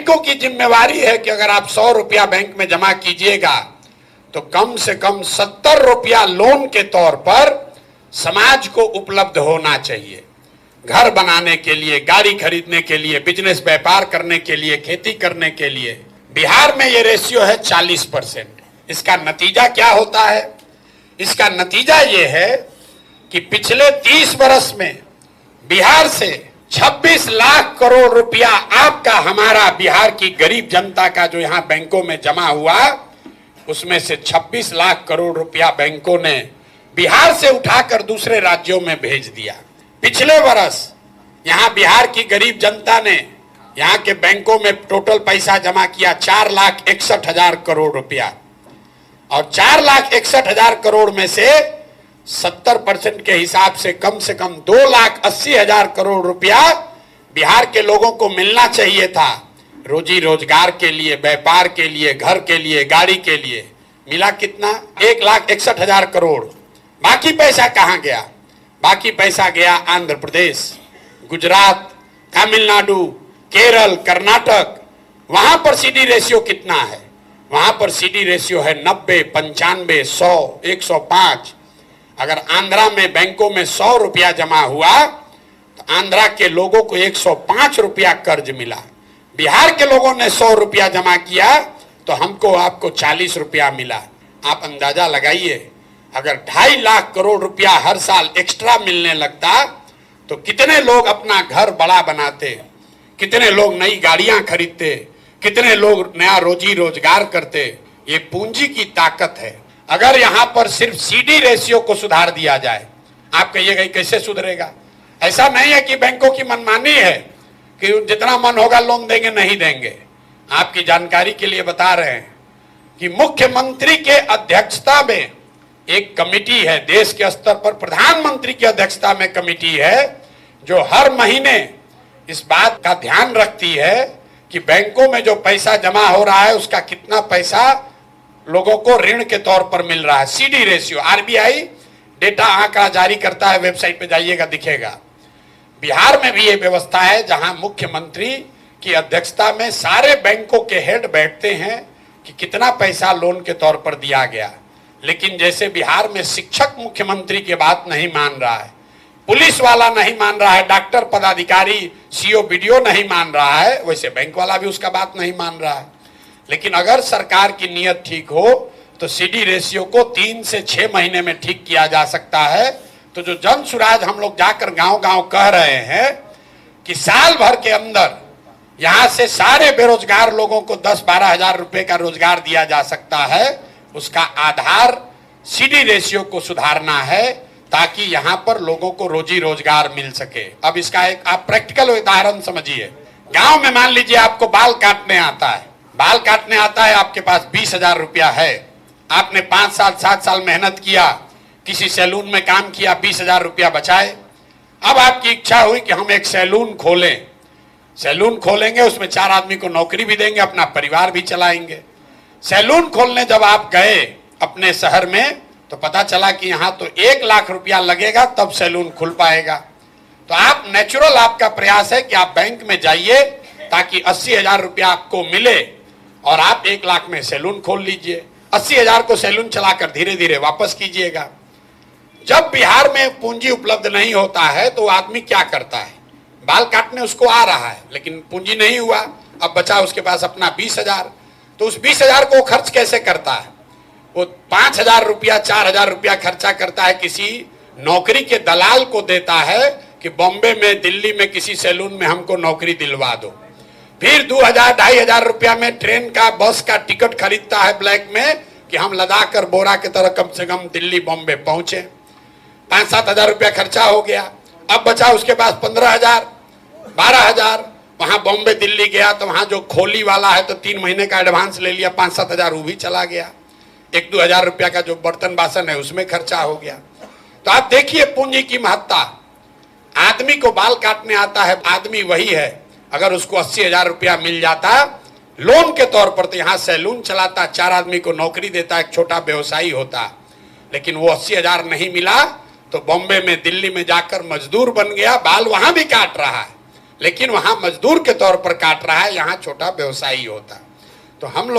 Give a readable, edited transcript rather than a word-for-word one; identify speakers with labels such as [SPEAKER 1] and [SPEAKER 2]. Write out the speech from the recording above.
[SPEAKER 1] बैंकों की जिम्मेवारी है कि अगर आप 100 रुपया बैंक में जमा कीजिएगा तो कम से कम 70 रुपया लोन के तौर पर समाज को उपलब्ध होना चाहिए। घर बनाने के लिए, गाड़ी खरीदने के लिए, बिजनेस व्यापार करने के लिए, खेती करने के लिए। बिहार में ये रेशियो है 40%। इसका नतीजा क्या होता है? इसका नतीजा ये है कि पिछले 30 वर्ष में बिहार से 26 लाख करोड़ रुपया आपका, हमारा, बिहार की गरीब जनता का जो यहां बैंकों में जमा हुआ, उसमें से 26 लाख करोड़ रुपया बैंकों ने बिहार से उठाकर दूसरे राज्यों में भेज दिया। पिछले वर्ष यहां बिहार की गरीब जनता ने यहां के बैंकों में टोटल पैसा जमा किया 4,61,000 करोड़ रुपया, और 4,61,000 करोड़ में से 70% के हिसाब से कम 2,80,000 करोड़ रुपया बिहार के लोगों को मिलना चाहिए था, रोजी रोजगार के लिए, व्यापार के लिए, घर के लिए, गाड़ी के लिए। मिला कितना? 1,61,000 करोड़। बाकी पैसा कहां गया? बाकी पैसा गया आंध्र प्रदेश, गुजरात, तमिलनाडु, केरल, कर्नाटक। वहां पर सीडी रेशियो कितना है? वहां पर सीडी रेशियो है 90, 95, 100, 105। अगर आंध्रा में बैंकों में 100 रुपया जमा हुआ तो आंध्रा के लोगों को 105 रुपया कर्ज मिला। बिहार के लोगों ने 100 रुपया जमा किया तो हमको, आपको 40 रुपया मिला। आप अंदाजा लगाइए, अगर 2.5 लाख करोड़ रुपया हर साल एक्स्ट्रा मिलने लगता तो कितने लोग अपना घर बड़ा बनाते, कितने लोग नई गाड़ियां खरीदते, कितने लोग नया रोजी रोजगार करते। ये पूंजी की ताकत है। अगर यहां पर सिर्फ सीडी रेशियो को सुधार दिया जाए, आप कहिएगा कैसे सुधरेगा? ऐसा नहीं है कि बैंकों की मनमानी है कि जितना मन होगा लोन देंगे, नहीं देंगे। आपकी जानकारी के लिए बता रहे हैं कि मुख्यमंत्री के अध्यक्षता में एक कमेटी है, देश के स्तर पर प्रधानमंत्री की अध्यक्षता में कमेटी है, जो हर महीने इस बात का ध्यान रखती है कि बैंकों में जो पैसा जमा हो रहा है उसका कितना पैसा लोगों को ऋण के तौर पर मिल रहा है। सीडी रेशियो आरबीआई डेटा आंकड़ा जारी करता है, वेबसाइट पे जाइएगा दिखेगा। बिहार में भी ये व्यवस्था है जहां मुख्यमंत्री की अध्यक्षता में सारे बैंकों के हेड बैठते हैं कि कितना पैसा लोन के तौर पर दिया गया। लेकिन जैसे बिहार में शिक्षक मुख्यमंत्री की बात नहीं मान रहा है, पुलिस वाला नहीं मान रहा है, डॉक्टर, पदाधिकारी, सीओ, बीडीओ नहीं मान रहा है, वैसे बैंक वाला भी उसका बात नहीं मान रहा है। लेकिन अगर सरकार की नीयत ठीक हो तो सीडी रेशियो को 3 से 6 महीने में ठीक किया जा सकता है। तो जो जन सुराज हम लोग जाकर गांव-गांव कह रहे हैं कि साल भर के अंदर यहां से सारे बेरोजगार लोगों को 10-12 हजार रुपए का रोजगार दिया जा सकता है, उसका आधार सीडी रेशियो को सुधारना है ताकि यहां पर लोगों को रोजी रोजगार मिल सके। अब इसका एक आप प्रैक्टिकल उदाहरण समझिए। गांव में मान लीजिए आपको बाल काटने आता है, बाल काटने आता है, आपके पास 20,000 रुपया है, आपने 5 साल 7 साल मेहनत किया, किसी सैलून में काम किया, 20,000 रुपया बचाए। अब आपकी इच्छा हुई कि हम एक सैलून खोलें, सैलून खोलेंगे, उसमें 4 आदमी को नौकरी भी देंगे, अपना परिवार भी चलाएंगे। सैलून खोलने जब आप गए अपने शहर में तो पता चला कि यहाँ तो 1 लाख रुपया लगेगा तब सैलून खुल पाएगा। तो आप नेचुरल, आपका प्रयास है कि आप बैंक में जाइए ताकि 80,000 रुपया आपको मिले और आप 1 लाख में सैलून खोल लीजिए। 80,000 को सैलून चलाकर धीरे धीरे वापस कीजिएगा। जब बिहार में पूंजी उपलब्ध नहीं होता है तो आदमी क्या करता है? बाल काटने उसको आ रहा है लेकिन पूंजी नहीं हुआ, अब बचा उसके पास अपना 20,000, तो उस 20,000 को खर्च कैसे करता है? वो 5,000 रुपया, 4,000 रुपया खर्चा करता है, किसी नौकरी के दलाल को देता है कि बॉम्बे में, दिल्ली में किसी सैलून में हमको नौकरी दिलवा दो। फिर 2,000-2,500 रुपया में ट्रेन का, बस का टिकट खरीदता है ब्लैक में कि हम लदाख और बोरा की तरह कम से कम दिल्ली, बॉम्बे पहुंचे। 5-7 हजार रुपया खर्चा हो गया। अब बचा उसके पास 15,000, 12,000। वहां बॉम्बे, दिल्ली गया तो वहां जो खोली वाला है तो 3 महीने का एडवांस ले लिया, 5-7 हजार वो भी चला गया। 1-2 हजार रुपया का जो बर्तन बासन है उसमें खर्चा हो गया। तो आप देखिए पूंजी की महत्ता। आदमी को बाल काटने आता है, आदमी वही है, अगर उसको 80,000 रुपया मिल जाता लोन के तौर पर तो यहाँ सैलून चलाता, 4 आदमी को नौकरी देता, एक छोटा व्यवसायी होता। लेकिन वो 80,000 नहीं मिला तो बॉम्बे में, दिल्ली में जाकर मजदूर बन गया, बाल वहां भी काट रहा है, लेकिन वहां मजदूर के तौर पर काट रहा है, यहां छोटा व्यवसायी होता। तो हम लोग